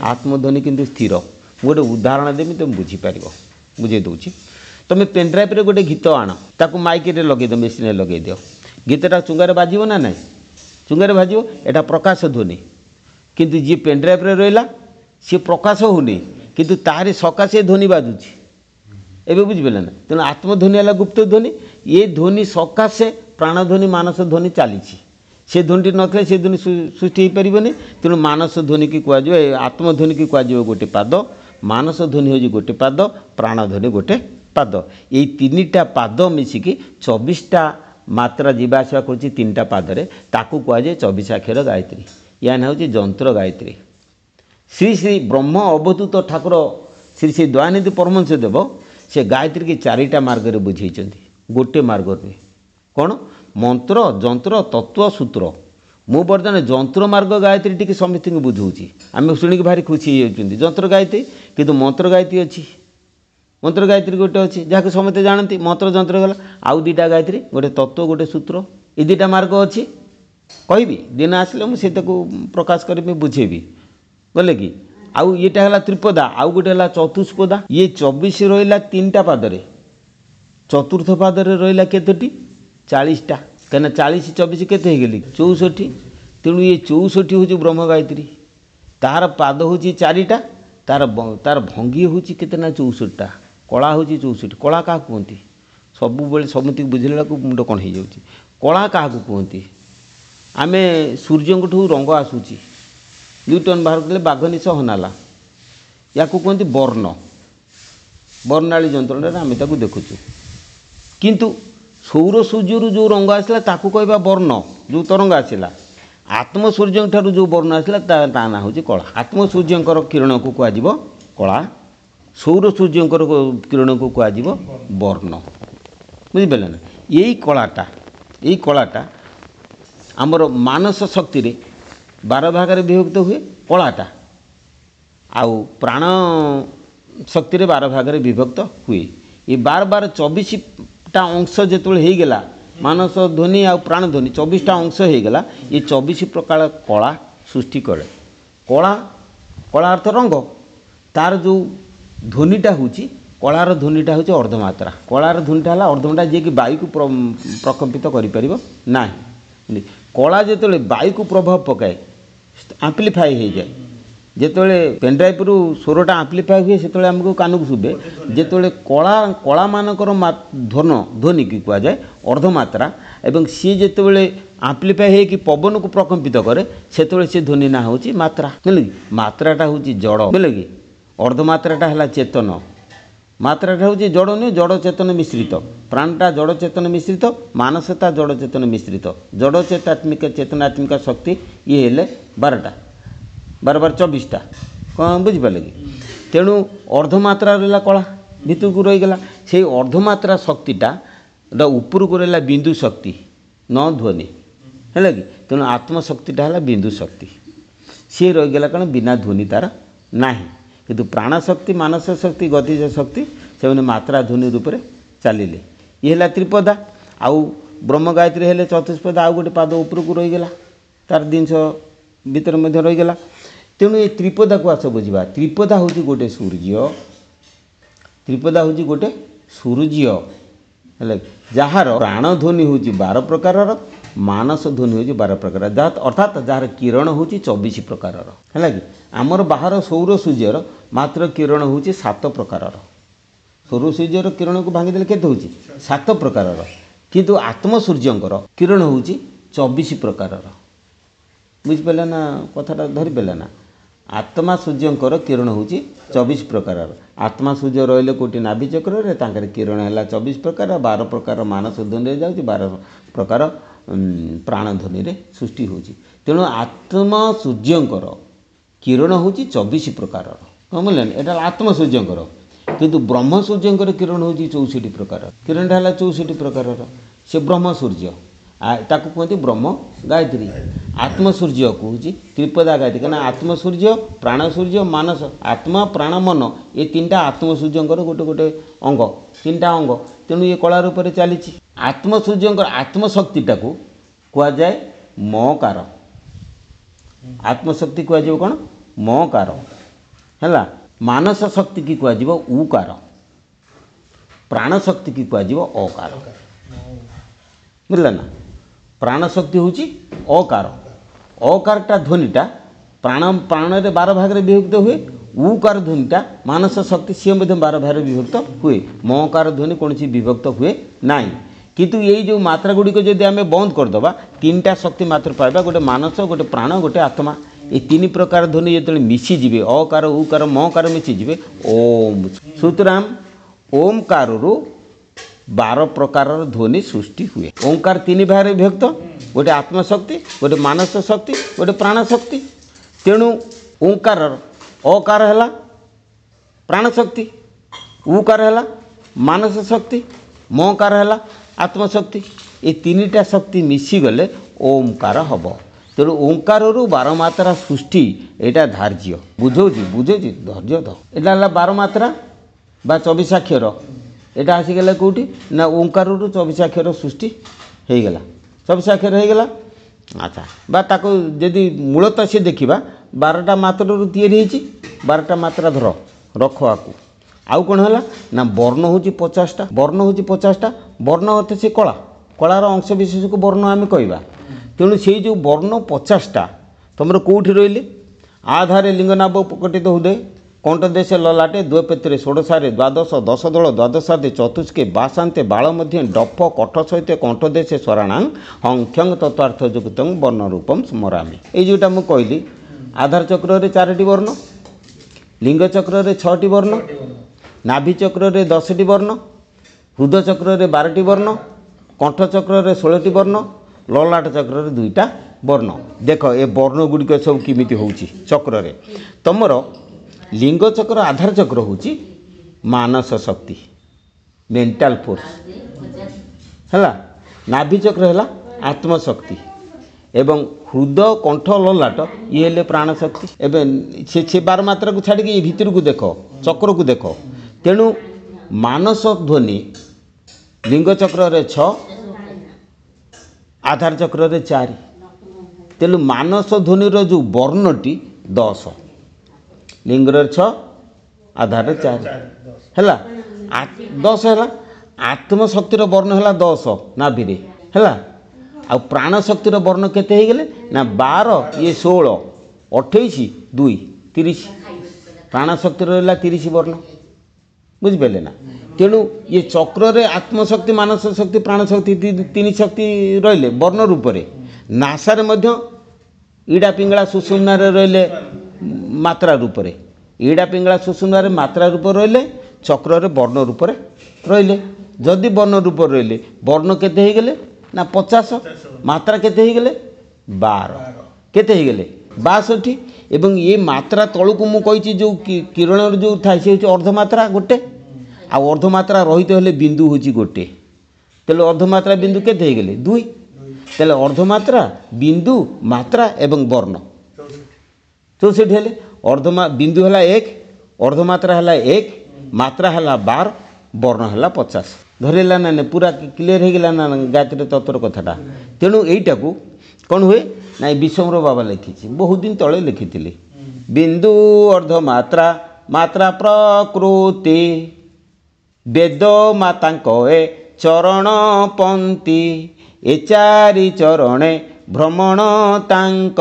आत्मध्वनि किंतु स्थिर। गोटे उदाहरण देवी तुम बुझीपार बुझे दूसरी तुम पेनड्राइव रे गोटे गीत आण ताकू माइक रे लगे दो मेसीन लगे दियो गीतटा चुंगारे बाजिब ना ना चुंगारे बाजिब एटा प्रकाश ध्वनि किंतु जी पेनड्राइव रे रहिला सी प्रकाश होनी किंतु तारी सकाशे ध्वनि बाजुची एबे बुझिबेला ना। तेणु आत्मध्वनि है गुप्त ध्वनि ये ध्वनि सकाशे प्राणध्वनि मानस ध्वनि चली से ध्वनि नथिले से ध्वनि सृष्टि हो पारिबनी। तेणु मानस ध्वनि की कहुए आत्मध्वनि की कहुए गोटे पाद मानस ध्वनि हो गोटे पाद प्राणध्वनि गोटे पाद ये तीनटा पाद मिसिकी 24टा मात्रा जीवा आसा कर तीनटा पादरे ताकू कहुए 24 अक्षर गायत्री या ना हूँ जंत्र गायत्री। श्री श्री ब्रह्म अवधूत ठाकुर श्री श्री दयानिधि परमहंस देव से गायत्री की 4टा मार्ग में बुझे गोटे मार्ग नुहे कौन मंत्र जंत्र तत्व सूत्र मु बर्तमान जंत्र मार्ग गायत्री टी समस्त बुझाऊँगी आम शुणिक भारी खुशी होती जंत्र गायत्री किंतु मंत्र गायत्री अच्छी मंत्र गायत्री गोटे अच्छी जहाँ समस्ते जानती मंत्र जंत्र गला आउ 2टा गायत्री गोटे तत्व गोटे सूत्र ये 2टा मार्ग अच्छी कहबी दिन आसिले मुझे प्रकाश करी बुझेबी गले कि आउ येटा है त्रिपदा आउ गोटे है चतुष्पदा ये 24 रहा 3टा पादरे चतुर्थ पादरे रहा केतोटी 40टा कहीं 40 24 केते गली 64 तेणु ये 64 हूँ ब्रह्म गायत्री तार पाद हूँ 4टा तार तार भंगी हूँ केतना 64टा कला हूँ 64 कला क्या कहती सब समति बुझेला मुंड कौन हो जाऊँगी कला क्या कहती आम सूर्य ठू रंग आसूची न्यूटन बाहर कले बाघनिश हनाला या कहते वर्ण वर्णाली जंत्र आम देखुचु किंतु सौर सूर्य जो रंग आसला ताकू कहवा वर्ण जो तरंग आसला आत्म सूर्य ठारू जो वर्ण आसला ता ना हूँ कला आत्म सूर्यंकर किरण को कह कला सौर सूर्यंकर किरण को कह वर्ण बुझिपारे ना यही कलाटा आमर मानस शक्ति रे 12 भाग विभक्त हुए कलाटा आउ प्राण शक्ति रे 12 भाग विभक्त हुए ये 12 24टा अंश जो होगला मानस ध्वनि आ प्राण ध्वनि 24टा अंश होगला ये 24 प्रकार कला सृष्टि करे कला कला अर्थ रंग तार जो ध्वनिटा हूँ कलार ध्वनिटा हूँ अर्धमात्रा कलार ध्वनिटा है अर्धमात्रा जी कि वायु को प्रकम्पित करना कला जो वायु को प्रभाव पकाए आम्प्लीफाई हो जाए जिते पेनड्राइव रु स्वरटा आम्प्लीफाई हुए से आमको कान को शुभे जिते कला कला मानकर ध्वनि की कहुए अर्धमात्रा एवं सी जिते आम्प्लीफाई हो पवन को प्रकम्पित करे से ध्वनि ना हूँ मात्रा बुझे कि मात्राटा हूँ जड़ बुझे कि अर्धमात्राटा है चेतन मात्राटा हूँ जड़ नुहे जड़ चेतन मिश्रित प्राणटा जड़ चेतन मिश्रित मानसता जड़ चेतन मिश्रित जड़ चेतात्मिक चेतनात्मिक शक्ति ये हेले 12टा 12 24टा कौन बुझिपारे कि तेणु अर्धमात्रा रहा कला भितर को रहीगला से अर्धमात्रा शक्तिटा ऊपर को रहा बिंदु शक्ति न ध्वनि है कि तेणु आत्मशक्तिटा है बिंदु शक्ति सी रहीगला कौन बिना ध्वनि तार ना किंतु प्राणशक्ति मानस शक्ति गतिज शक्ति से मात्रा ध्वनि रूप से चलिले ये है त्रिपदा आउ ब्रह्म गायत्री हेले चतुष्पदा आउ गोटे पाद ऊपर को रहीगला तार जिनस भितर मध्य रहीगला तेणु ये त्रिपदा को आस बुझा त्रिपदा हूँ गोटे सूर्य त्रिपदा हूँ गोटे सूर्य है जार प्राण ध्वनि हूँ 12 प्रकार मानस ध्वनि हूँ 12 प्रकार अर्थात जार किरण हूँ 24 प्रकार है कि आमर बाहर सौर सूर्यर मात्र किरण हूँ 7 प्रकार सौर सूर्यर किरण को भांगीदे केते हूँ 7 प्रकार किंतु आत्म सूर्यंकर किरण हूँ 24 प्रकार बुझिपारे ना कथाटा धरिपारे ना आत्मा सूर्यंकर किरण हूँ 24 प्रकार आत्मा सूर्य रहिले कोटि नाभि चक्र तांकर किरण है 24 प्रकार 12 प्रकार मानस ध्वनि जाऊँगी 12 प्रकार प्राण ध्वनि सृष्टि हो तेणु आत्मा सूर्यंकर किरण हूँ 24 प्रकार कौन बोलें यहाँ आत्म सूर्यंकर किंतु ब्रह्म सूर्यंकर किरण हूँ 64 प्रकार किरणटा है 64 प्रकार से ब्रह्म सूर्य ताकू कहते ब्रह्म गायत्री आत्म सूर्य को हूँ त्रिपदा गायत्री कहना आत्म सूर्य प्राण सूर्य मानस आत्मा प्राण मन ये 3टा आत्म सूर्यंकर गोटे गोटे अंग 3टा अंग तेणु ये कला रूप से चली आत्म सूर्यंकर आत्मशक्तिटा को कहुए मकार आत्मशक्ति कहुए कौन मकार है मानस शक्ति की कह उकार प्राण शक्ति की कह अकार बुझल ना प्राण शक्ति हूँ अकार अकारटा ध्वनिटा प्राण प्राण रे 12 भाग रे विभक्त हुए उकार ध्वनिटा मानस शक्ति सी 12 भाग विभक्त हुए मकार ध्वनि कौन विभक्त हुए ना किंतु यही जो मात्रा गुड़िक जदि आम बंद करदे 3टा शक्ति मात्र पाइबा गोटे मानस गोटे प्राण गोटे आत्मा ये 3 प्रकार ध्वनि जो मिशीजे अकार उकार मकार मिशीजे ओम सुतराम ओमकार 12 प्रकार ध्वनि सृष्टि हुए ओंकार 3 भाग विभक्त गोटे आत्मशक्ति गोटे मानस शक्ति गोटे प्राण शक्ति तेणु ओंकार अकार है प्राण शक्ति उकार है मानस शक्ति मकार है आत्मशक्ति ये 3टा शक्ति मिशीगले ओंकार हम तेणु ओंकार 12 मात्रा सृष्टि यहाँ धार्य बुझे बुझे धैर्य ध यहाँ 12 मात्रा बा 24 अक्षर यहाँ आसीगला कौटी ना ओंकार 24 अक्षर सृष्टि हो गला 24 अक्षर हो गला अच्छा बा ताको यदि मूलतः से देखा 12टा मात्रा तैयारी 12टा मात्रा धर रख आकू आउ कौन है ना वर्ण हूँ 50टा वर्ण हूँ 50टा वर्ण अर्थ से कला कलार अंश विशेष को वर्ण आम कहवा तेणु से जो वर्ण 50टा तुम कौटी रही आधारे लिंगनाभ प्रकटित हृदय कंठदेश ललाटे द्वैपेत्रे षोड़शारे द्वादश दश दल द्वादशादे चतुष्के बासान्ते बाल मध्य डफ कठ सहित कंठदेश स्वराणांग हंख्यंग तत्वार्थयुक्त वर्ण रूपम स्मरामि ये जोटा मुझे कहली आधार चक्र रे 4टी वर्ण लिंग चक्र रे 6टी वर्ण नाभि चक्र रे 10टी वर्ण हृदय चक्र रे 12टी वर्ण कंठ चक्र रे 16टी वर्ण ललाट चक्र रे 2टा वर्ण देख ए वर्ण गुड़िक सब किमिति होउची चक्र रे तमर लिंग चक्र आधार चक्र होउची मानस शक्ति मेंटल फोर्स है नाभि चक्र है आत्मशक्ति एवं हृदय कंठ ललाट ये हेले प्राण शक्ति एवं से 12 मात्रा को छाड़ी ये भितर को देख चक्र को देख तेणु मानस ध्वनि लिंग चक्र रे 6 आधार चक्र रे 4 तेणु मानस ध्वनि जो वर्णटी 10 लिंग रे 6 आधार 4 है 10 है आत्मशक्तिर वर्ण है 10 नाभि है आ प्राण शक्तिर वर्ण केते हो गले ना 12 ये 16 28 2 30 प्राण शक्तिर रहा 30 वर्ण बुझिपारे ना तेणु ये चक्र रे आत्मशक्ति मानस शक्ति प्राण शक्ति 3 शक्ति रहिले वर्ण रूप से नासारे मध्य ईड़ा पिंगला सुषुम्ना रहिले मात्रा रूप से ईड़ा पिंगला सुषुम्ना मात्रा रूप रहिले चक्र रे वर्ण रूप से रहिले जदि वर्ण रूप रहिले वर्ण केते हो गले ना 50 मात्रा केते हो गले 12 केते हो गले 62 एवं ये मात्रा तलू को मु कही जो किरण जो था सी हूँ अर्धमात्रा गोटे आ अर्धमात्रा रहित हेले बिंदु हूँ गोटे तेल अर्धमात्रा बिंदु केते हो गले 2 तेल अर्धमात्रा बिंदु मात्रा एवं वर्ण 64 हेले अर्धमा बिंदु है 1 अर्धमात्रा है 1 मात्रा है 12 वर्ण है 50 धरला ना पूरा क्लीयर हो गला ना गायत्री तत्वर कथाटा तेणु यहीटा को कौन हुए ना विश्वम्बर बाबा लिखी बहुत दिन तले लिखी बिंदु अर्धमात्रा मात्रा प्रकृति वेद मातांक ए चरण पंक्ति ए 4 चरणे भ्रमण तांक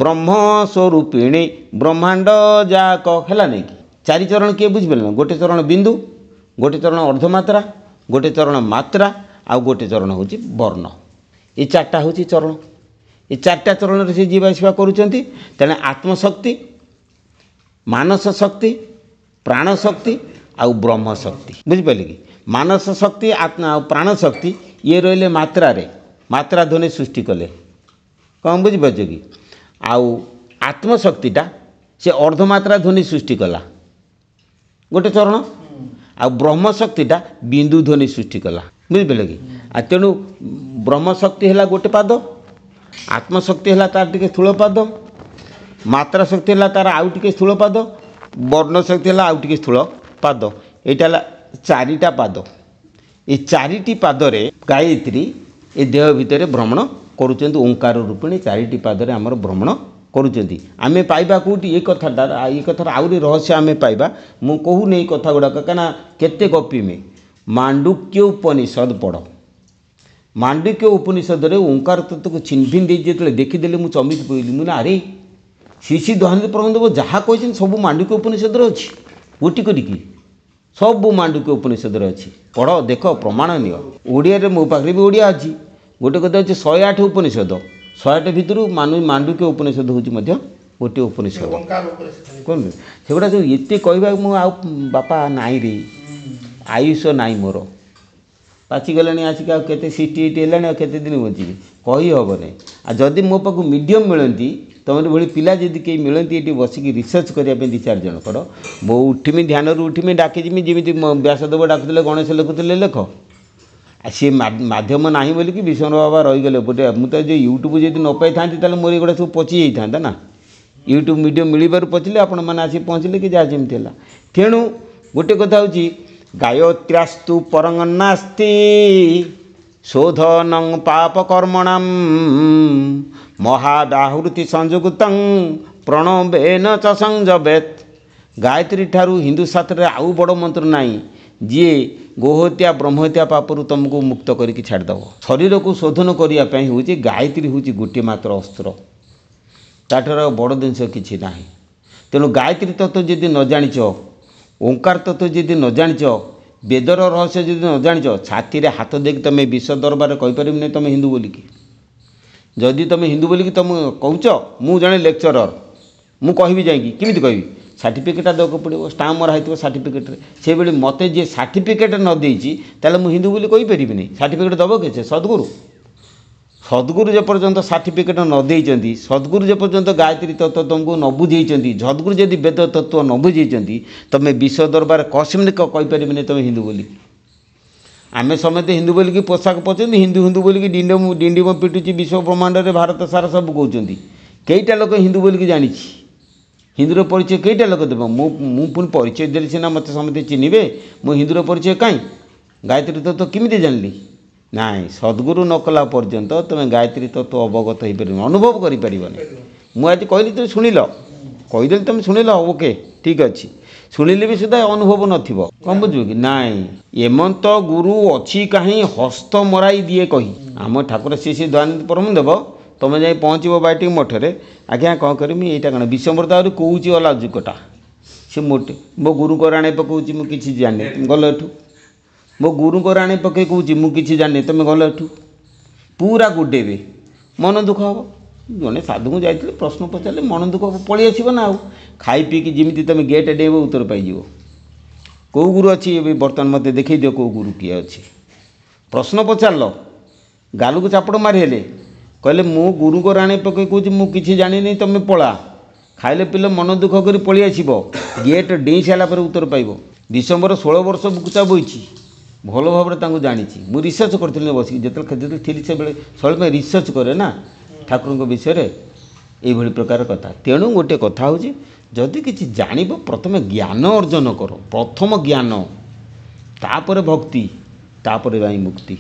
ब्रह्म स्वरूपिणी ब्रह्मांड जाक है नहीं कि 4 चरण किए बुझिपारे गोटे चरण बिंदु गोटे चरण अर्धमात्रा गोटे चरण मात्रा आ गोटे चरण हूँ वर्ण ये 4टा हूँ चरण ये 4टा चरण से जीवाशिवा करुँच तेना आत्मशक्ति मानस शक्ति प्राण शक्ति आउ ब्रह्म शक्ति बुझिपारे कि मानस शक्ति प्राण शक्ति ये रहिले मात्रा रे मात्रा ध्वनि सृष्टि कले कौन बुझिपार कि आउ आत्मशक्तिटा से अर्धमात्रा ध्वनि सृष्टि कला गोटे चरण आ ब्रह्म शक्तिटा बिंदु ध्वनि सृष्टि कला बुझिपारे कि आ तेणु ब्रह्म शक्ति है गोटे पाद आत्मशक्ति है तार टिके स्थूल पाद मात्रा शक्ति है तार आउ टिके स्थूल पाद वर्ण शक्ति है आउ टिके स्थूल पाद यहाँ 4टा पाद ये 4टी पादरे गायत्री ए देह भितर भ्रमण करुँच ओंकार रूपिणी 4टी पादरे आमर भ्रमण କରୁଛନ୍ତି ଆମେ ପାଇବା କେଉଁଠି ଏ କଥାର ଆହୁରି ରହସ୍ୟ ଆମେ ପାଇବା। ମୁଁ କହୁନି ଏଇ କଥା ଗୁଡ଼ାକ କାହିଁକିନା କେତେ ଗପିମେ। ମାଣ୍ଡୁକ୍ୟ ଉପନିଷଦ ପଢ଼। ମାଣ୍ଡୁକ୍ୟ ଉପନିଷଦରେ ଓଙ୍କାର ତତ୍ତ୍ୱକୁ ଛିନଭିନ୍ ଦେଇ ଯେତେବେଳେ ଦେଖିଦେଲି ମୁଁ ଚମକି ପଡ଼ିଲି। ମୁଁ ଆରେ ଶ୍ରୀ ଦୟାନନ୍ଦ ପ୍ରଭୁଦେବ ଯାହା କହିଛନ୍ତି ସବୁ ମାଣ୍ଡୁକ୍ୟ ଉପନିଷଦରେ ଅଛି। ଗୋଟି କରିକି ସବୁ ମାଣ୍ଡୁକ୍ୟ ଉପନିଷଦରେ ଅଛି। ପଢ଼ ଦେଖ ପ୍ରମାଣ ନିଅ। ଓଡ଼ିଆରେ ମୋ ପାଖରେ ବି ଓଡ଼ିଆ ଅଛି। ଗୋଟେ କଥା ହେଉଛି 108 ଉପନିଷଦ। 108 ଭିତରୁ ମାଣ୍ଡୁକ୍ୟ ଉପନିଷଦ ହେଉଛି ମଧ୍ୟ ଗୋଟିଏ ଉପନିଷଦ। କ'ଣ ସେଗୁଡ଼ା ସବୁ ଏତେ କହିବା ମୁଁ ଆଉ ବାପା ନାହିଁ ରେ, ଆୟୁଷ ନାହିଁ ମୋର, ପାଚିଗଲାଣି ଆସିକି ଆଉ କେତେ 68 ହେଲାଣି, ଆଉ କେତେ ଦିନ ବଞ୍ଚିବି କହି ହେବନି। ଆଉ ଯଦି ମୋ ପାଖକୁ ମିଡ଼ିୟମ୍ ମିଳନ୍ତି ତମର ଭଳି ପିଲା ଯଦି କେହି ମିଳନ୍ତି ଏଠି ବସିକି ରିସର୍ଚ୍ଚ କରିବା ପାଇଁ 2-4 ଜଣଙ୍କର, ମୁଁ ଉଠିମି ଧ୍ୟାନରୁ ଉଠିମି ଡାକିଯିମି ଯେମିତି ବ୍ୟାସଦେବ ଡାକୁଥିଲେ ଗଣେଶ ଲେଖୁଥିଲେ ଲେଖ। ଆଉ ସିଏ ମାଧ୍ୟମ ନାହିଁ ବୋଲିକି ବିଷ୍ଣୁ ବାବା ରହିଗଲେ ଗୋଟେ। ମୁଁ ତ ଯେଉଁ ୟୁଟ୍ୟୁବ୍ ଯଦି ନ ପାଇଥାନ୍ତି ତାହେଲେ ମୋର ଏଗୁଡ଼ା ସବୁ ପଚି ଯାଇଥାନ୍ତା ନା। ୟୁଟ୍ୟୁବ୍ ମିଡ଼ିୟମ୍ ମିଳିବାରୁ ପଚିଲେ ଆପଣମାନେ ଆସି ପହଞ୍ଚିଲେ କି ଯାହା ଯେମିତି ହେଲା। ତେଣୁ ଗୋଟେ କଥା ହେଉଛି ଗାୟତ୍ର୍ୟାସ୍ତୁ ପରଙ୍ଗନାସ୍ତି ଶୋଧନଂ ପାପକର୍ମଣାଂ ମହାବାହୁତି ସଂଯୁକ୍ତଂ ପ୍ରଣବେନ ଚ ସଂଯବେତ୍। ଗାୟତ୍ରୀ ଠାରୁ ହିନ୍ଦୁ ଶାସ୍ତ୍ରରେ ଆଉ ବଡ଼ ମନ୍ତ୍ର ନାହିଁ ଯିଏ ଗୋହତ୍ୟା ବ୍ରହ୍ମହତ୍ୟା ପାପରୁ ତୁମକୁ ମୁକ୍ତ କରିକି ଛାଡ଼ିଦେବ। ଶରୀରକୁ ଶୋଧନ କରିବା ପାଇଁ ହେଉଛି ଗାୟତ୍ରୀ ହେଉଛି ଗୋଟିଏ ମାତ୍ର ଅସ୍ତ୍ର। ତାଠାରୁ ଆଉ ବଡ଼ ଜିନିଷ କିଛି ନାହିଁ। ତେଣୁ ଗାୟତ୍ରୀ ତତ୍ତ୍ୱ ଯଦି ନ ଜାଣିଛ, ଓଙ୍କାର ତତ୍ତ୍ୱ ଯଦି ନ ଜାଣିଛ, ବେଦର ରହସ୍ୟ ଯଦି ନ ଜାଣିଛ, ଛାତିରେ ହାତ ଦେଇକି ତୁମେ ବିଶ୍ୱ ଦରବାରରେ କହିପାରିବନି ତୁମେ ହିନ୍ଦୁ ବୋଲିକି। ଯଦି ତୁମେ ହିନ୍ଦୁ ବୋଲିକି ତୁମେ କହୁଛ ମୁଁ ଜଣେ ଲେକ୍ଚରର, ମୁଁ କହିବି ଯାଇକି କେମିତି କହିବି? ସାର୍ଟିଫିକେଟ୍ଟା ଦେବାକୁ ପଡ଼ିବ, ଷ୍ଟାମ୍ପ ମରା ହେଇଥିବ ସାର୍ଟିଫିକେଟ୍ରେ। ସେଭଳି ମୋତେ ଯିଏ ସାର୍ଟିଫିକେଟ୍ ନ ଦେଇଛି ତାହେଲେ ମୁଁ ହିନ୍ଦୁ ବୋଲି କହିପାରିବିନି। ସାର୍ଟିଫିକେଟ୍ ଦେବ କି ସେ ସଦ୍ଗୁରୁ? ସଦ୍ଗୁରୁ ଯେପର୍ଯ୍ୟନ୍ତ ସାର୍ଟିଫିକେଟ୍ ନ ଦେଇଛନ୍ତି, ସଦ୍ଗୁରୁ ଯେପର୍ଯ୍ୟନ୍ତ ଗାୟତ୍ରୀ ତତ୍ତ୍ୱ ତୁମକୁ ନ ବୁଝେଇଛନ୍ତି, ସଦ୍ଗୁରୁ ଯଦି ବେଦ ତତ୍ତ୍ୱ ନ ବୁଝେଇଛନ୍ତି ତୁମେ ବିଶ୍ୱ ଦରବାରରେ କସିମିନି କହିପାରିବନି ତୁମେ ହିନ୍ଦୁ ବୋଲି। ଆମେ ସମସ୍ତେ ହିନ୍ଦୁ ବୋଲିକି ପୋଷାକ ପଛନ୍ତି, ହିନ୍ଦୁ ହିନ୍ଦୁ ବୋଲିକି ଡିଣ୍ଡିମ ପିଟୁଛି ବିଶ୍ୱ ବ୍ରହ୍ମାଣ୍ଡରେ, ଭାରତ ସାରା ସବୁ କହୁଛନ୍ତି। କେଇଟା ଲୋକ ହିନ୍ଦୁ ବୋଲିକି ଜାଣିଛି? ହିନ୍ଦୁର ପରିଚୟ କେଇଟା ଲୋକ ଦେବ? ମୁଁ ପୁଣି ପରିଚୟ ଦେଲି ସିନା ମୋତେ ସମସ୍ତେ ଚିହ୍ନିବେ। ମୁଁ ହିନ୍ଦୁର ପରିଚୟ କାହିଁ? ଗାୟତ୍ରୀ ତତ୍ତ୍ୱ କେମିତି ଜାଣିଲି? ନାଇଁ, ସଦ୍ଗୁରୁ ନ କଲା ପର୍ଯ୍ୟନ୍ତ ତୁମେ ଗାୟତ୍ରୀ ତତ୍ତ୍ୱ ଅବଗତ ହୋଇପାରିବନି, ଅନୁଭବ କରିପାରିବନି। ମୁଁ ଆଜି କହିଲି ତୁମେ ଶୁଣିଲ, କହିଦେଲି ତୁମେ ଶୁଣିଲ, ଓକେ ଠିକ୍ ଅଛି। ଶୁଣିଲେ ବି ସୁଦ୍ଧା ଅନୁଭବ ନଥିବ, କ'ଣ ବୁଝିବ କି? ନାଇଁ, ଏମନ୍ତ ଗୁରୁ ଅଛି କାହିଁ ହସ୍ତ ମରାଇ ଦିଏ କହି। ଆମ ଠାକୁର ଶ୍ରୀ ଦୟାନନ୍ଦ ପ୍ରଭୁଦେବ ତୁମେ ଯାଇ ପହଞ୍ଚିବ ବାଇଟିକ ମଠରେ, ଆଜ୍ଞା କ'ଣ କରିମି ଏଇଟା କ'ଣ ବିଶ୍ୱମ୍ବର ଆହୁରି କହୁଛି ଅଲା ଯୁଗଟା। ସେ ମୋଟେ ମୋ ଗୁରୁଙ୍କ ରାଣୀ ପକାଉଛି ମୁଁ କିଛି ଜାଣିନି, ତୁମେ ଗଲ ଏଠୁ। ମୋ ଗୁରୁଙ୍କ ରାଣୀ ପକାଇ କହୁଛି ମୁଁ କିଛି ଜାଣିନି, ତୁମେ ଗଲ ଏଠୁ। ପୁରା ଗୋଡ଼େଇବେ, ମନ ଦୁଃଖ ହେବ। ଜଣେ ସାଧୁଙ୍କୁ ଯାଇଥିଲେ ପ୍ରଶ୍ନ ପଚାରିଲେ ମନ ଦୁଃଖ ପଳେଇ ଆସିବ ନା। ଆଉ ଖାଇ ପିଇକି ଯେମିତି ତୁମେ ଗେଟ୍ ଡେଇବ ଉତ୍ତର ପାଇଯିବ। କେଉଁ ଗୁରୁ ଅଛି ଏବେ ବର୍ତ୍ତମାନ ମୋତେ ଦେଖାଇ ଦିଅ, କେଉଁ ଗୁରୁ କିଏ ଅଛି? ପ୍ରଶ୍ନ ପଚାରିଲ, ଗାଲକୁ ଚାପଡ଼ ମାରି ହେଲେ, କହିଲେ ମୁଁ ଗୁରୁଙ୍କ ରାଣୀ ପକାଇ କହୁଛି ମୁଁ କିଛି ଜାଣିନି, ତୁମେ ପଳା। ଖାଇଲେ ପିଲେ ମନ ଦୁଃଖ କରି ପଳେଇ ଆସିବ, ଗେଟ୍ ଡେଇଁ ସାରିଲା ପରେ ଉତ୍ତର ପାଇବ। ଡିସେମ୍ବର 16 ବର୍ଷ ବୁକୁଚା ବୋଇଛି, ଭଲ ଭାବରେ ତାଙ୍କୁ ଜାଣିଛି। ମୁଁ ରିସର୍ଚ୍ଚ କରିଥିଲି ବସିକି, ଯେତେବେଳେ ଥିଲି ସେବେଳେ ସବୁବେଳେ ପାଇଁ ରିସର୍ଚ୍ଚ କରେ ନା ଠାକୁରଙ୍କ ବିଷୟରେ, ଏଇଭଳି ପ୍ରକାର କଥା। ତେଣୁ ଗୋଟେ କଥା ହେଉଛି ଯଦି କିଛି ଜାଣିବ ପ୍ରଥମେ ଜ୍ଞାନ ଅର୍ଜନ କର। ପ୍ରଥମ ଜ୍ଞାନ, ତାପରେ ଭକ୍ତି, ତାପରେ ଯାଇ ମୁକ୍ତି।